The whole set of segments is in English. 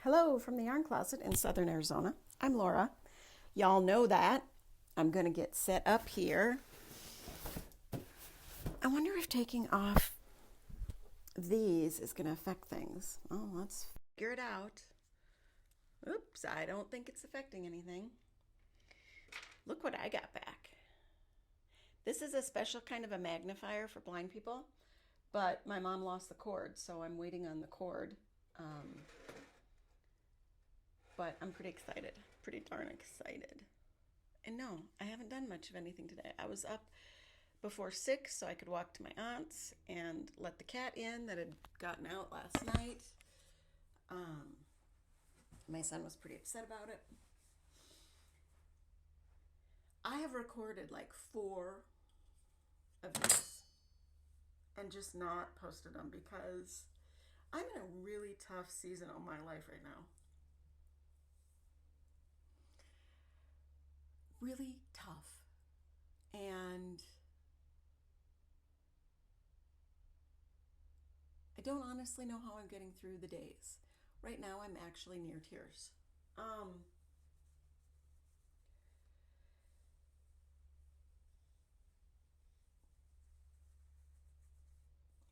Hello from the Yarn Closet in Southern Arizona. I'm Laura. Y'all know that. I'm going to get set up here. I wonder if taking off these is going to affect things. Oh, let's figure it out. Oops, I don't think it's affecting anything. Look what I got back. This is a special kind of a magnifier for blind people, but my mom lost the cord, so I'm waiting on the cord. But I'm pretty excited, pretty darn excited. And no, I haven't done much of anything today. I was up before 6 so I could walk to my aunt's and let the cat in that had gotten out last night. My son was pretty upset about it. I have recorded like 4 of these and just not posted them because I'm in a really tough season of my life right now. Really tough. And I don't honestly know how I'm getting through the days. Right now, I'm actually near tears.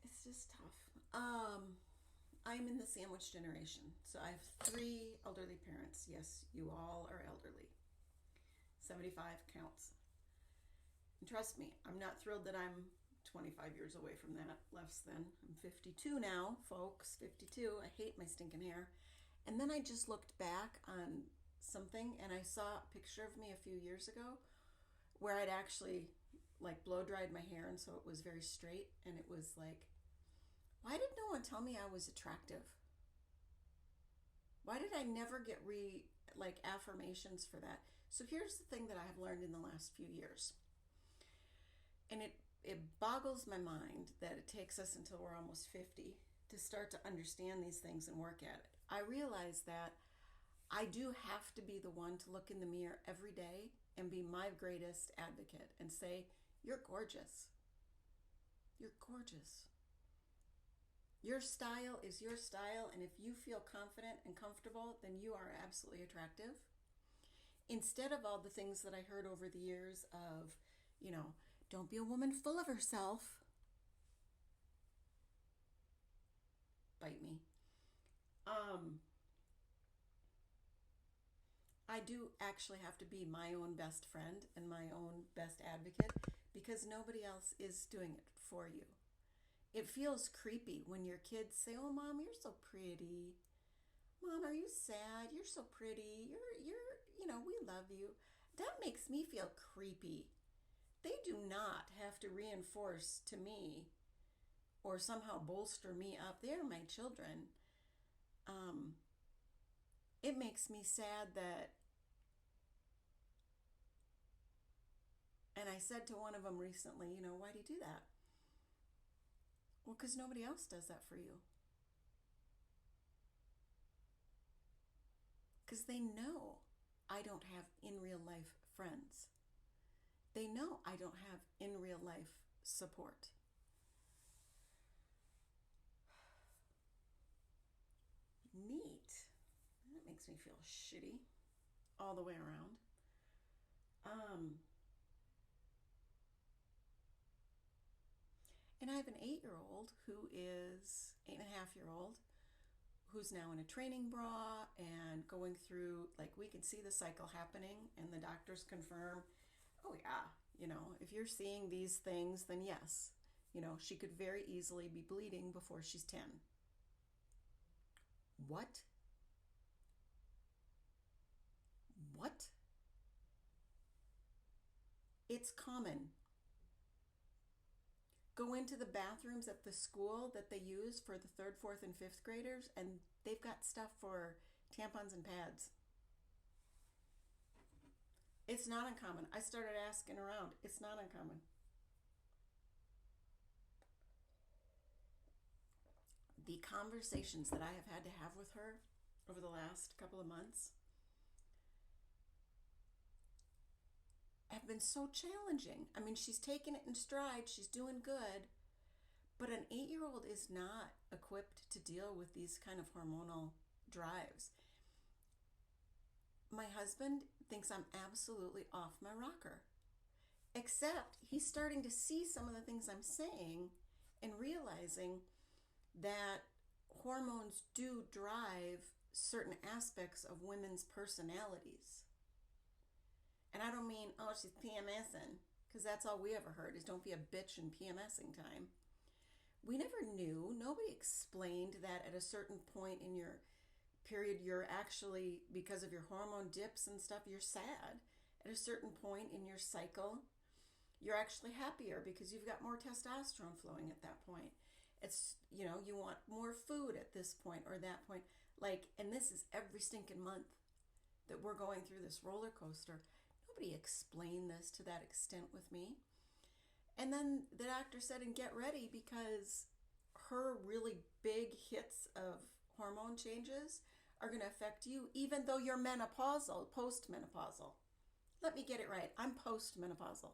It's just tough. I'm in the sandwich generation. So I have 3 elderly parents. Yes, you all are elderly. 75 counts. And trust me, I'm not thrilled that I'm 25 years away from that, less than. I'm 52 now, folks, 52. I hate my stinking hair. And then I just looked back on something and I saw a picture of me a few years ago where I'd actually like blow dried my hair and so it was very straight and it was like, why did no one tell me I was attractive? Why did I never get affirmations for that? So here's the thing that I have learned in the last few years. And it boggles my mind that it takes us until we're almost 50 to start to understand these things and work at it. I realize that I do have to be the one to look in the mirror every day and be my greatest advocate and say, you're gorgeous. You're gorgeous. Your style is your style, and if you feel confident and comfortable, then you are absolutely attractive. Instead of all the things that I heard over the years of, don't be a woman full of herself. Bite me. I do actually have to be my own best friend and my own best advocate because nobody else is doing it for you. It feels creepy when your kids say, "Oh, Mom, you're so pretty. Mom, are you sad? You're so pretty. We love you." That makes me feel creepy. They do not have to reinforce to me or somehow bolster me up. They are my children. It makes me sad that, and I said to one of them recently, why do you do that? Well, because nobody else does that for you. Because they know I don't have in real life friends. They know I don't have in real life support. Neat. That makes me feel shitty all the way around. And I have an 8-year-old who is 8.5-year-old who's now in a training bra and going through, like, we can see the cycle happening and the doctors confirm, oh yeah, if you're seeing these things, then yes, she could very easily be bleeding before she's 10. What? What? It's common. Go into the bathrooms at the school that they use for the 3rd, 4th, and 5th graders, and they've got stuff for tampons and pads. It's not uncommon. I started asking around. It's not uncommon. The conversations that I have had to have with her over the last couple of months have been so challenging. I mean, she's taken it in stride. She's doing good. But an 8-year-old is not equipped to deal with these kind of hormonal drives. My husband thinks I'm absolutely off my rocker. Except he's starting to see some of the things I'm saying and realizing that hormones do drive certain aspects of women's personalities. And I don't mean, oh, she's PMSing, because that's all we ever heard is don't be a bitch in PMSing time. We never knew. Nobody explained that at a certain point in your period, you're actually, because of your hormone dips and stuff, you're sad. At a certain point in your cycle, you're actually happier because you've got more testosterone flowing at that point. It's, you want more food at this point or that point. Like, and this is every stinking month that we're going through this roller coaster. Nobody explained this to that extent with me. And then the doctor said, and get ready because her really big hits of hormone changes are going to affect you, even though you're menopausal, postmenopausal. Let me get it right. I'm postmenopausal.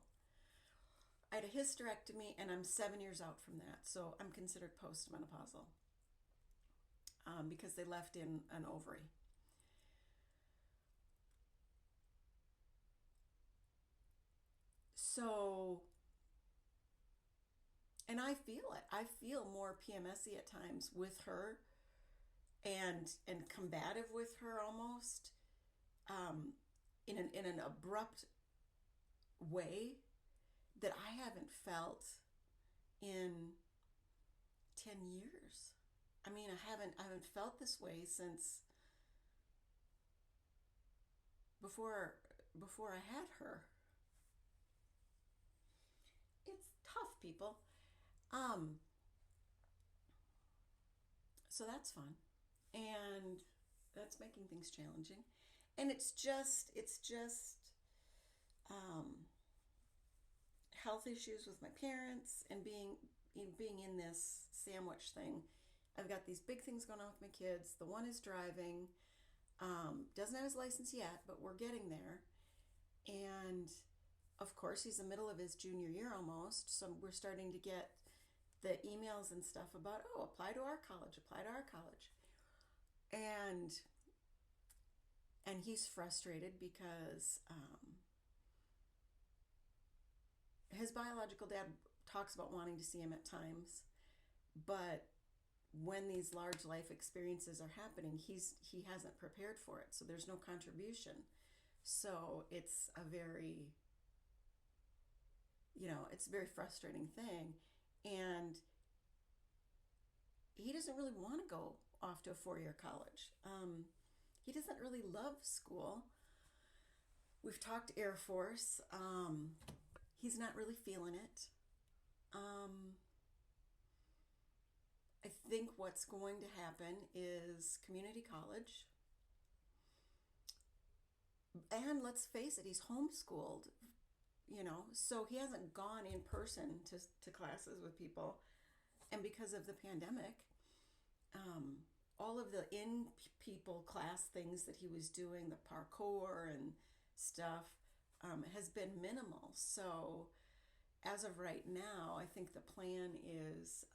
I had a hysterectomy and I'm 7 years out from that. So I'm considered postmenopausal because they left in an ovary. So, and I feel it. I feel more PMSy at times with her and combative with her almost in an abrupt way that I haven't felt in 10 years. I mean, I haven't felt this way since before I had her. It's tough, people. So that's fun. And that's making things challenging. And it's just health issues with my parents and being in this sandwich thing. I've got these big things going on with my kids. The one is driving, doesn't have his license yet, but we're getting there. And of course, he's in the middle of his junior year almost, so we're starting to get the emails and stuff about, oh, apply to our college. And he's frustrated because his biological dad talks about wanting to see him at times, but when these large life experiences are happening, he hasn't prepared for it, so there's no contribution. So it's a very frustrating thing. And he doesn't really want to go off to a 4-year college. He doesn't really love school. We've talked Air Force. He's not really feeling it. I think what's going to happen is community college. And let's face it, he's homeschooled, so he hasn't gone in person to classes with people. And because of the pandemic, all of the in-people class things that he was doing, the parkour and stuff, has been minimal. So as of right now, I think the plan is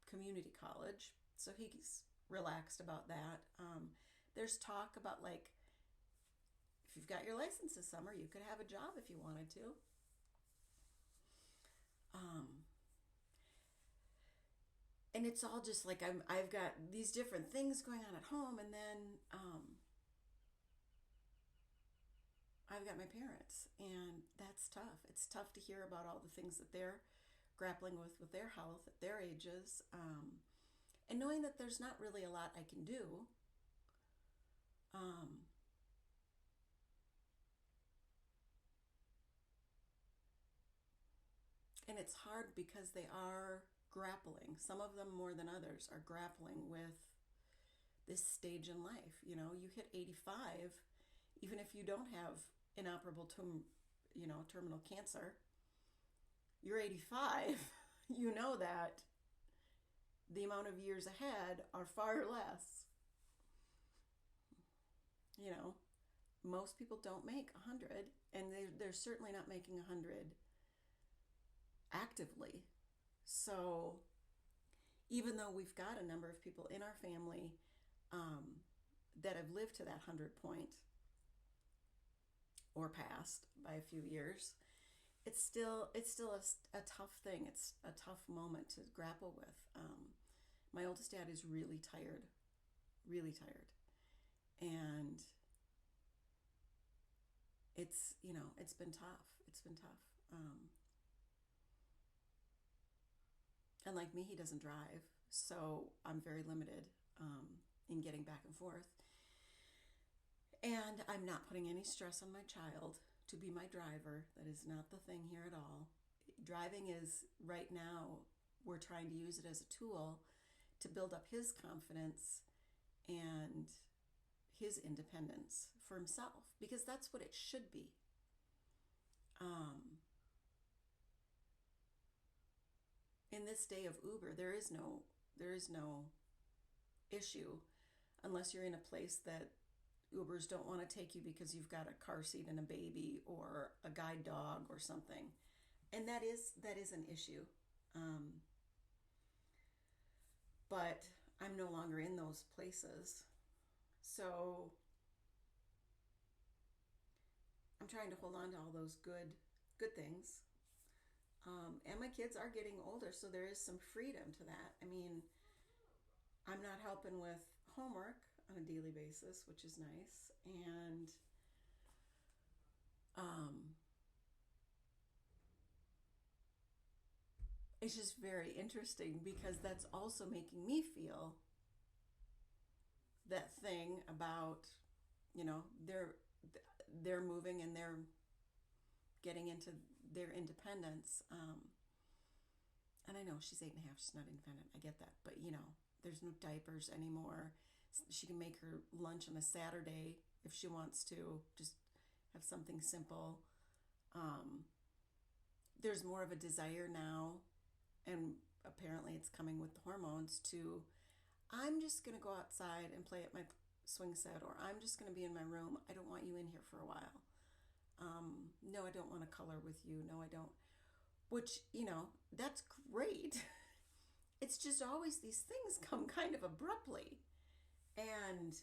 community college. So he's relaxed about that. There's talk about, like, if you've got your license this summer, you could have a job if you wanted to. And it's all just like I've got these different things going on at home, and then I've got my parents, and that's tough. It's tough to hear about all the things that they're grappling with their health at their ages, and knowing that there's not really a lot I can do. And it's hard because they are grappling. Some of them more than others are grappling with this stage in life. You hit 85, even if you don't have inoperable terminal cancer, you're 85. You know that the amount of years ahead are far less. Most people don't make 100, and they're certainly not making 100 actively. So even though we've got a number of people in our family that have lived to that 100 point, or past by a few years, it's still a tough thing. It's a tough moment to grapple with. My oldest dad is really tired, and it's been tough. It's been tough. And like me, he doesn't drive, so I'm very limited in getting back and forth. And I'm not putting any stress on my child to be my driver. That is not the thing here at all. Driving is, right now, we're trying to use it as a tool to build up his confidence and his independence for himself, because that's what it should be. In this day of Uber, there is no issue unless you're in a place that Ubers don't want to take you because you've got a car seat and a baby or a guide dog or something, and that is an issue. But I'm no longer in those places, so I'm trying to hold on to all those good things. And my kids are getting older, so there is some freedom to that. I mean, I'm not helping with homework on a daily basis, which is nice. And it's just very interesting because that's also making me feel that thing about, they're moving and they're getting into their independence. And I know she's 8.5, she's not independent. I get that. But, there's no diapers anymore. She can make her lunch on a Saturday if she wants to, just have something simple. There's more of a desire now, and apparently it's coming with the hormones, to, I'm just going to go outside and play at my swing set, or I'm just going to be in my room. I don't want you in here for a while. No, I don't want to color with you. No, I don't. Which, that's great. It's just always these things come kind of abruptly. And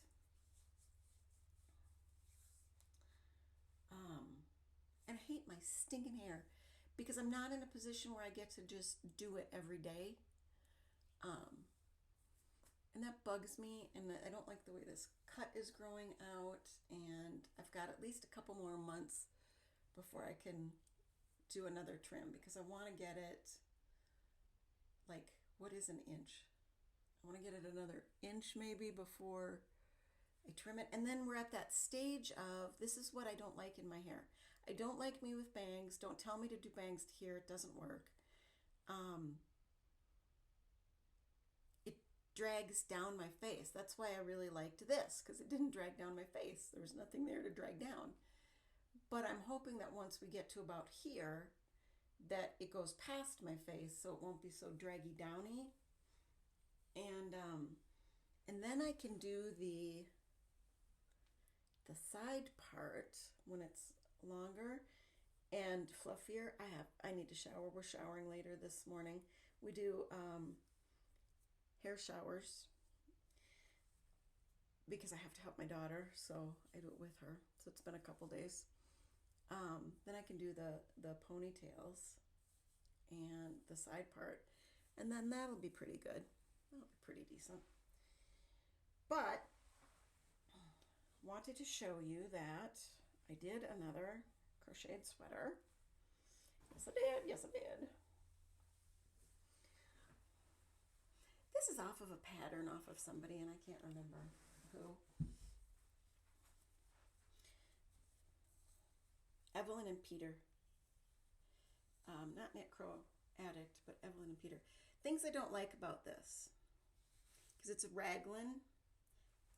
I hate my stinking hair because I'm not in a position where I get to just do it every day. And that bugs me, and I don't like the way this cut is growing out, and I've got at least a couple more months before I can do another trim, because I want to get it, like, what is an inch? I want to get it another inch maybe before I trim it. And then we're at that stage of, this is what I don't like in my hair. I don't like me with bangs. Don't tell me to do bangs here. It doesn't work. It drags down my face. That's why I really liked this, because it didn't drag down my face. There was nothing there to drag down. But I'm hoping that once we get to about here, that it goes past my face, so it won't be so draggy downy. And then I can do the side part when it's longer and fluffier. I need to shower. We're showering later this morning. We do hair showers because I have to help my daughter, so I do it with her. So it's been a couple days. Then I can do the ponytails and the side part, and then that'll be pretty good. That'll be pretty decent. But wanted to show you that I did another crocheted sweater. Yes I did. This is off of a pattern off of somebody, and I can't remember who. Evelyn and Peter. Not Knit Crow Addict, but Evelyn and Peter. Things I don't like about this, because it's a raglan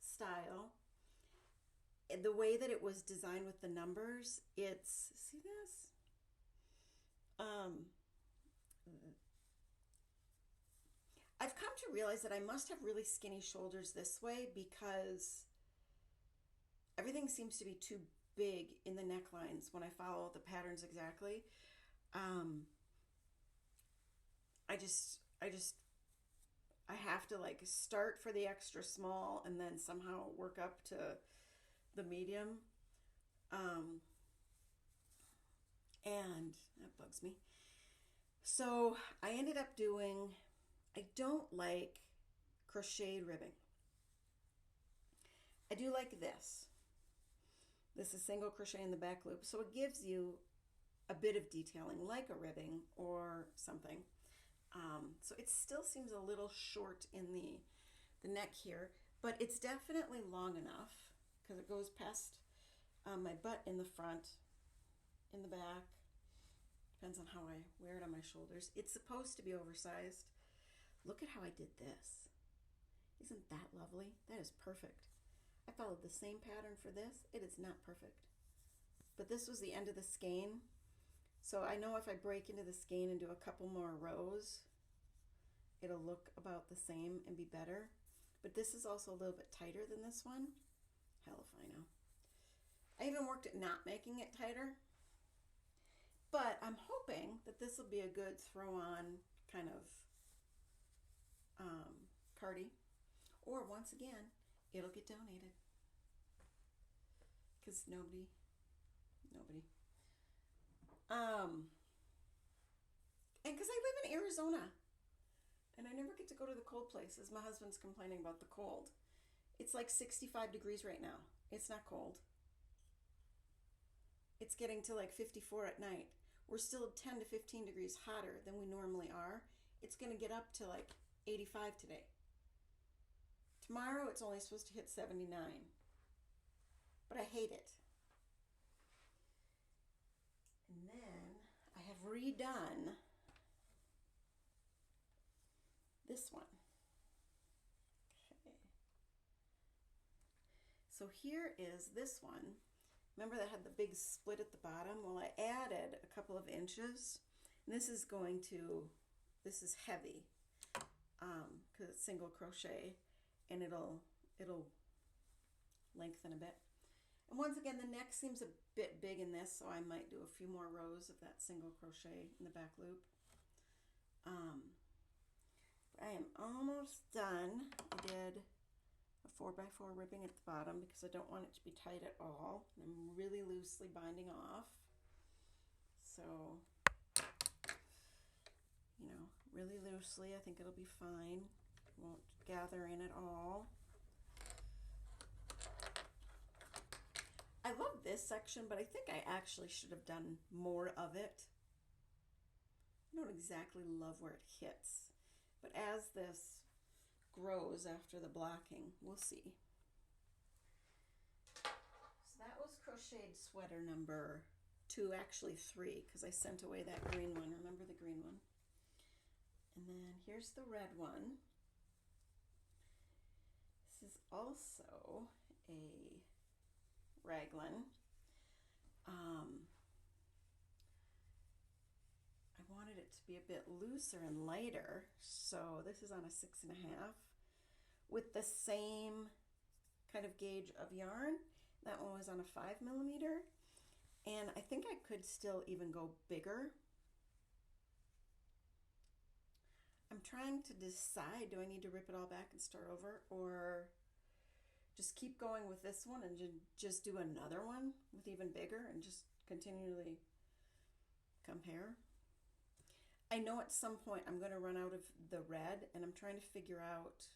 style. The way that it was designed with the numbers, it's, see this? I've come to realize that I must have really skinny shoulders this way, because everything seems to be too big in the necklines when I follow the patterns exactly. I have to like start for the extra small and then somehow work up to the medium. And that bugs me. So I ended up doing, I don't like crocheted ribbing. I do like this. This is single crochet in the back loop. So it gives you a bit of detailing like a ribbing or something. So it still seems a little short in the neck here, but it's definitely long enough because it goes past my butt in the front, in the back. Depends on how I wear it on my shoulders. It's supposed to be oversized. Look at how I did this. Isn't that lovely? That is perfect. I followed the same pattern for this. It is not perfect. But this was the end of the skein. So I know if I break into the skein and do a couple more rows, it'll look about the same and be better. But this is also a little bit tighter than this one. Hell if I know. I even worked at not making it tighter. But I'm hoping that this will be a good throw-on kind of cardi. Or once again, it'll get donated. Because nobody. And because I live in Arizona. And I never get to go to the cold places. My husband's complaining about the cold. It's like 65 degrees right now. It's not cold. It's getting to like 54 at night. We're still 10 to 15 degrees hotter than we normally are. It's going to get up to like 85 today. Tomorrow it's only supposed to hit 79. But I hate it. And then I have redone this one. Okay. So here is this one. Remember that had the big split at the bottom? Well, I added a couple of inches. And this is heavy because it's single crochet, and it'll lengthen a bit. And once again, the neck seems a bit big in this, so I might do a few more rows of that single crochet in the back loop. I am almost done. I did a 4x4 ribbing at the bottom because I don't want it to be tight at all. And I'm really loosely binding off. So, really loosely. I think it'll be fine. Won't gather in at all. I love this section, but I think I actually should have done more of it. I don't exactly love where it hits, but as this grows after the blocking, we'll see. So that was crocheted sweater number 2, actually 3, because I sent away that green one. Remember the green one? And then here's the red one. This is also a raglan. I wanted it to be a bit looser and lighter, so this is on a 6.5 with the same kind of gauge of yarn. That one was on a 5mm, and I think I could still even go bigger. I'm trying to decide, do I need to rip it all back and start over, or just keep going with this one and just do another one with even bigger and just continually compare. I know at some point I'm going to run out of the red, and I'm trying to figure out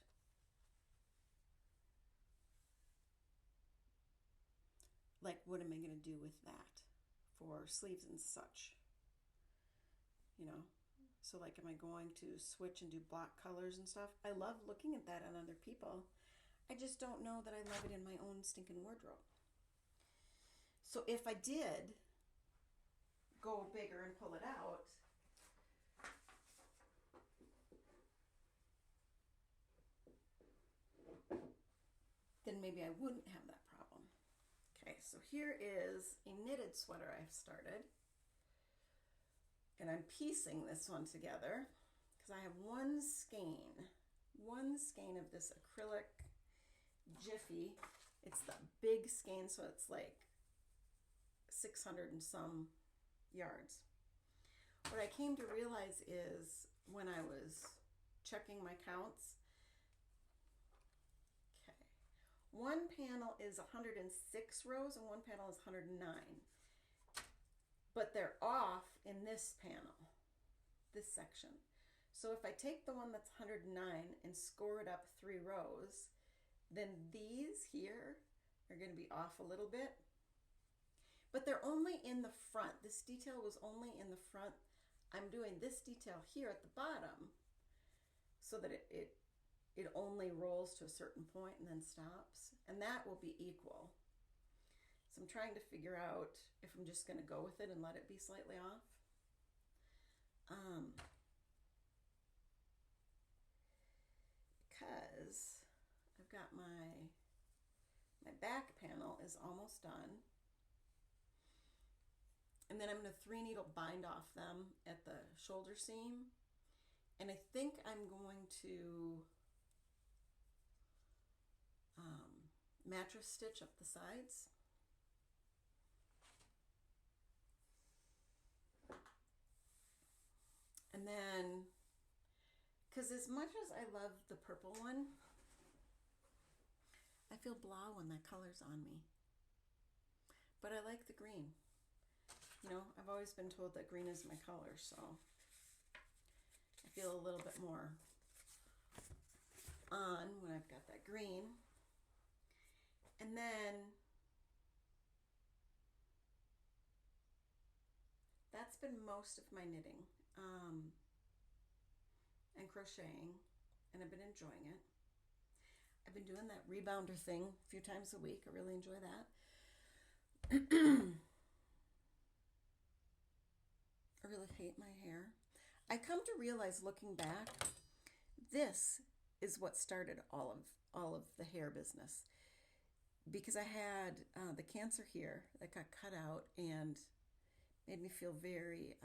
like what am I going to do with that for sleeves and such, so like am I going to switch and do block colors and stuff? I love looking at that on other people. I just don't know that I love it in my own stinking wardrobe. So if I did go bigger and pull it out, then maybe I wouldn't have that problem. Okay, so here is a knitted sweater I've started. And I'm piecing this one together because I have one skein of this acrylic Jiffy. It's the big skein, so it's like 600 and some yards. What I came to realize is when I was checking my counts, okay, one panel is 106 rows and one panel is 109. but they're off in this panel, this section. So if I take the one that's 109 and score it up 3 rows, then these here are going to be off a little bit, but they're only in the front. This detail was only in the front. I'm doing this detail here at the bottom so that it only rolls to a certain point and then stops, and that will be equal. So I'm trying to figure out if I'm just going to go with it and let it be slightly off. Because I've got my back panel is almost done. And then I'm going to 3 needle bind off them at the shoulder seam. And I think I'm going to mattress stitch up the sides. And then, because as much as I love the purple one, I feel blah when that color's on me. But I like the green. You know, I've always been told that green is my color, so I feel a little bit more on when I've got that green. And then that's been most of my knitting and crocheting, and I've been enjoying it. I've been doing that rebounder thing a few times a week. I really enjoy that. I really hate my hair. I come to realize, looking back, this is what started all of the hair business, because I had the cancer here that got cut out and made me feel very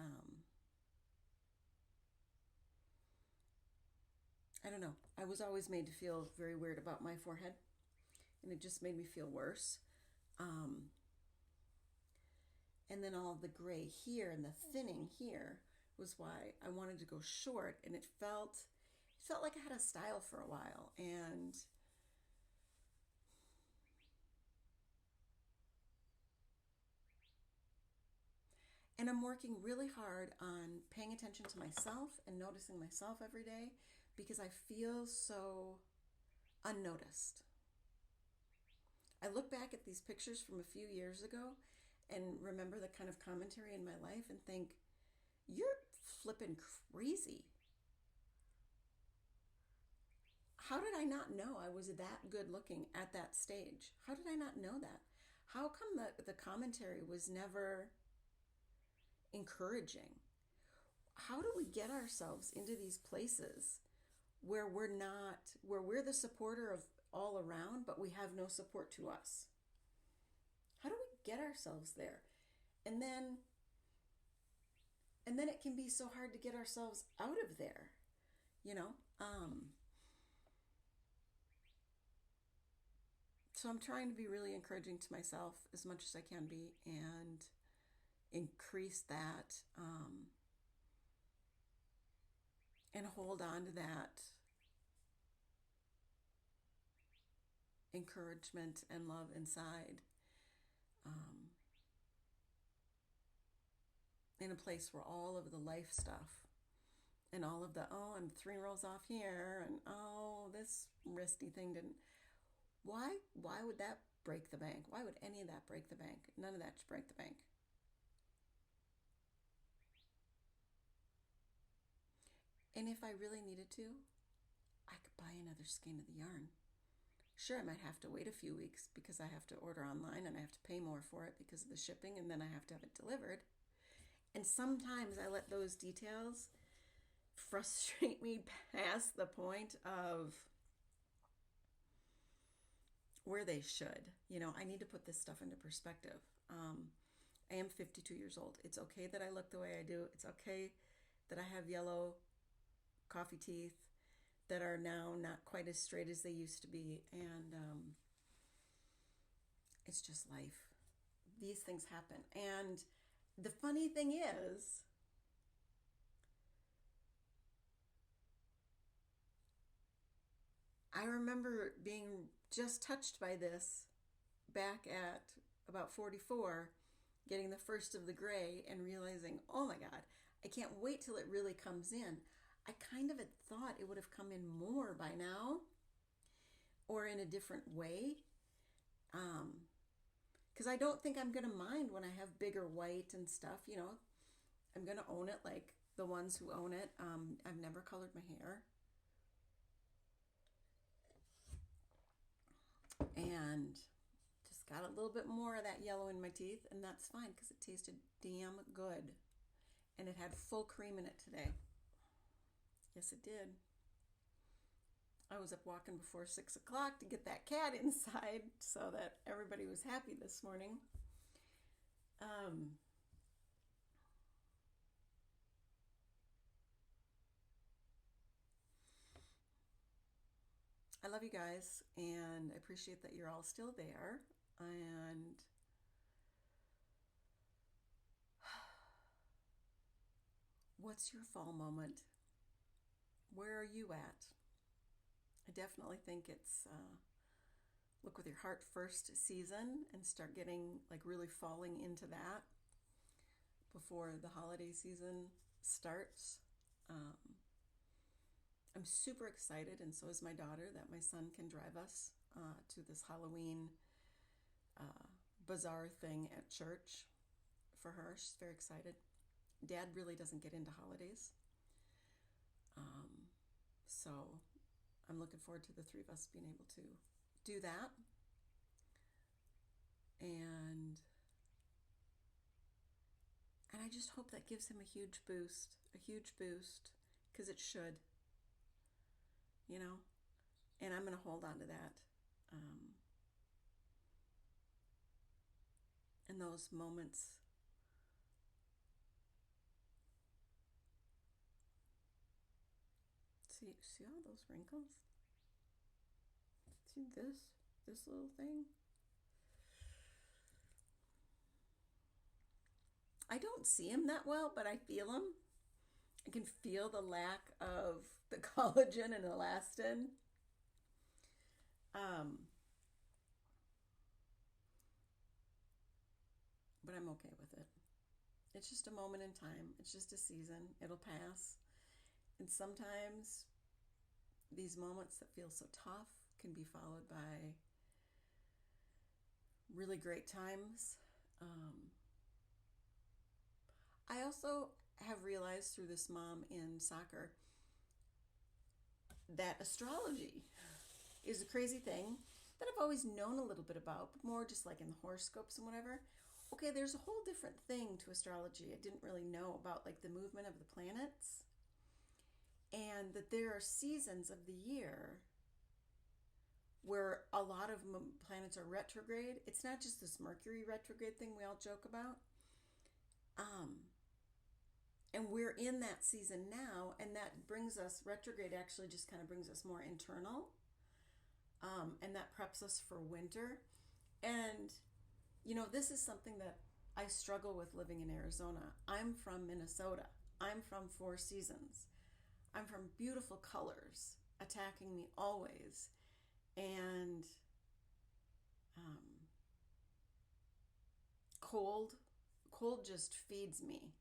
I don't know. I was always made to feel very weird about my forehead, and it just made me feel worse. And then all the gray here and the thinning here was why I wanted to go short, and it felt like I had a style for a while. And I'm working really hard on paying attention to myself and noticing myself every day, because I feel so unnoticed. I look back at these pictures from a few years ago and remember the kind of commentary in my life and think, you're flipping crazy. How did I not know I was that good looking at that stage? How did I not know that? How come the commentary was never encouraging? How do we get ourselves into these places where we're the supporter of all around, but we have no support to us? How do we get ourselves there? And then it can be so hard to get ourselves out of there, you know? So I'm trying to be really encouraging to myself as much as I can be, and increase that, and hold on to that encouragement and love inside, in a place where all of the life stuff and all of the, oh, I'm 3 rows off here, and oh, this wristy thing didn't. Why would that break the bank? Why would any of that break the bank? None of that should break the bank. And if I really needed to, I could buy another skein of the yarn. Sure, I might have to wait a few weeks because I have to order online and I have to pay more for it because of the shipping, and then I have to have it delivered. And sometimes I let those details frustrate me past the point of where they should. You know, I need to put this stuff into perspective. I am 52 years old. It's okay that I look the way I do. It's okay that I have yellow coffee teeth that are now not quite as straight as they used to be. And it's just life. These things happen. And the funny thing is, I remember being just touched by this back at about 44, getting the first of the gray and realizing, oh my God, I can't wait till it really comes in. I kind of had thought it would have come in more by now or in a different way. Because I don't think I'm going to mind when I have bigger white and stuff. I'm going to own it like the ones who own it. I've never colored my hair. And just got a little bit more of that yellow in my teeth, and that's fine because it tasted damn good. And it had full cream in it today. Yes, it did. I was up walking before 6 o'clock to get that cat inside so that everybody was happy this morning. I love you guys, and I appreciate that you're all still there. And what's your fall moment? Where are you at? I definitely think it's look with your heart first season and start getting like really falling into that before the holiday season starts. I'm super excited, and so is my daughter, that my son can drive us to this Halloween bazaar thing at church for her. She's very excited. Dad really doesn't get into holidays. So I'm looking forward to the three of us being able to do that. And I just hope that gives him a huge boost, because it should, and I'm going to hold on to that. And those moments see all those wrinkles? See this little thing? I don't see him that well, but I feel him. I can feel the lack of the collagen and elastin. But I'm okay with it. It's just a moment in time. It's just a season. It'll pass. And sometimes these moments that feel so tough can be followed by really great times. I also have realized through this mom in soccer that astrology is a crazy thing that I've always known a little bit about, but more just like in the horoscopes and whatever. Okay, there's a whole different thing to astrology. I didn't really know about like the movement of the planets, and that there are seasons of the year where a lot of planets are retrograde. It's not just this Mercury retrograde thing we all joke about. And we're in that season now, and that brings us, retrograde actually just kind of brings us more internal, and that preps us for winter. And, this is something that I struggle with living in Arizona. I'm from Minnesota. I'm from four seasons. I'm from beautiful colors attacking me always. And cold just feeds me.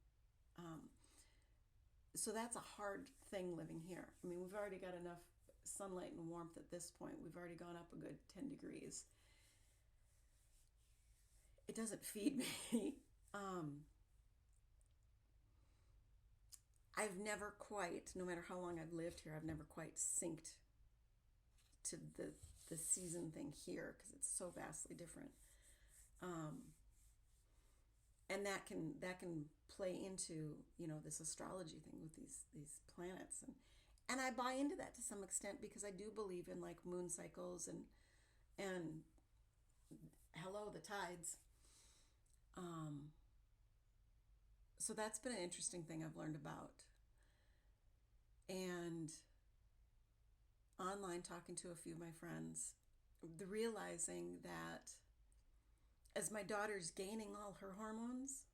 So that's a hard thing living here. I mean, we've already got enough sunlight and warmth at this point. We've already gone up a good 10 degrees. It doesn't feed me. I've never quite, no matter how long I've lived here, I've never quite synced to the season thing here because it's so vastly different. And that can play into, this astrology thing with these planets. And I buy into that to some extent because I do believe in like moon cycles and hello, the tides. So that's been an interesting thing I've learned about. And online talking to a few of my friends, the realizing that as my daughter's gaining all her hormones,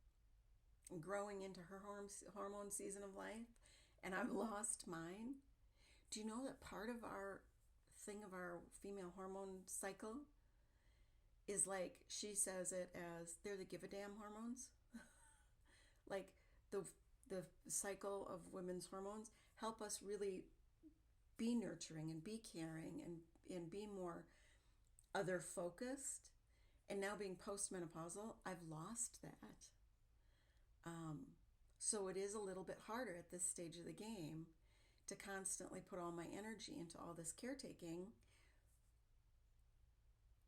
growing into her hormone season of life, and I've lost mine, do you know that part of our thing of our female hormone cycle is like, she says it as they're the give a damn hormones. Like the cycle of women's hormones help us really be nurturing and be caring and be more other focused. And now being postmenopausal, I've lost that. So it is a little bit harder at this stage of the game to constantly put all my energy into all this caretaking.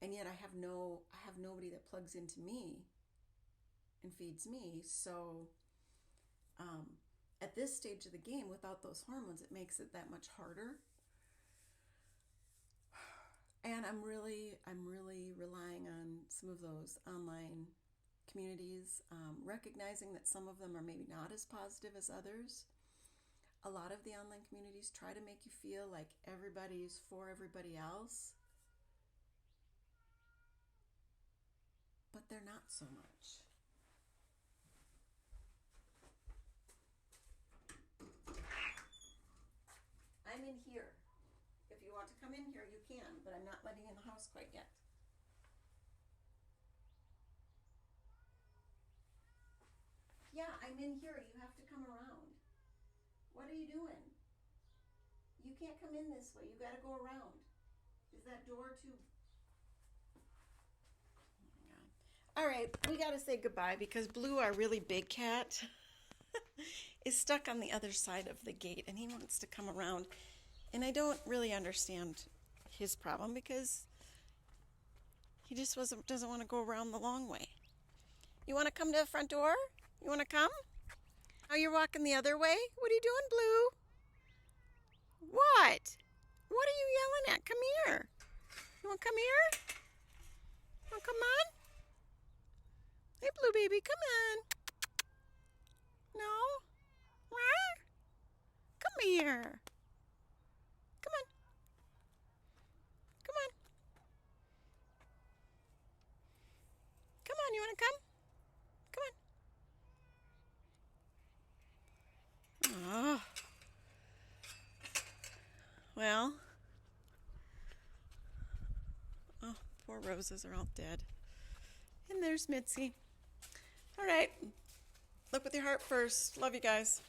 And yet I have nobody that plugs into me and feeds me. So at this stage of the game, without those hormones, it makes it that much harder. And I'm really relying on some of those online communities, recognizing that some of them are maybe not as positive as others. A lot of the online communities try to make you feel like everybody's for everybody else, but they're not so much. I'm in here. If you want to come in here, you can, but I'm not letting you in the house quite yet. Yeah, I'm in here. You have to come around. What are you doing? You can't come in this way. You got to go around. Is that door too? Oh my God. All right, we got to say goodbye because Blue, our really big cat, is stuck on the other side of the gate and he wants to come around. And I don't really understand his problem because he just doesn't want to go around the long way. You want to come to the front door? You want to come? Oh, you're walking the other way? What are you doing, Blue? What? What are you yelling at? Come here. You want to come here? Oh, come on. Hey, Blue baby, come on. No? What? Come here. Come on. Come on. Come on, you want to come? Come on. Oh. Well. Oh, poor roses are all dead. And there's Mitzi. All right. Look with your heart first. Love you guys.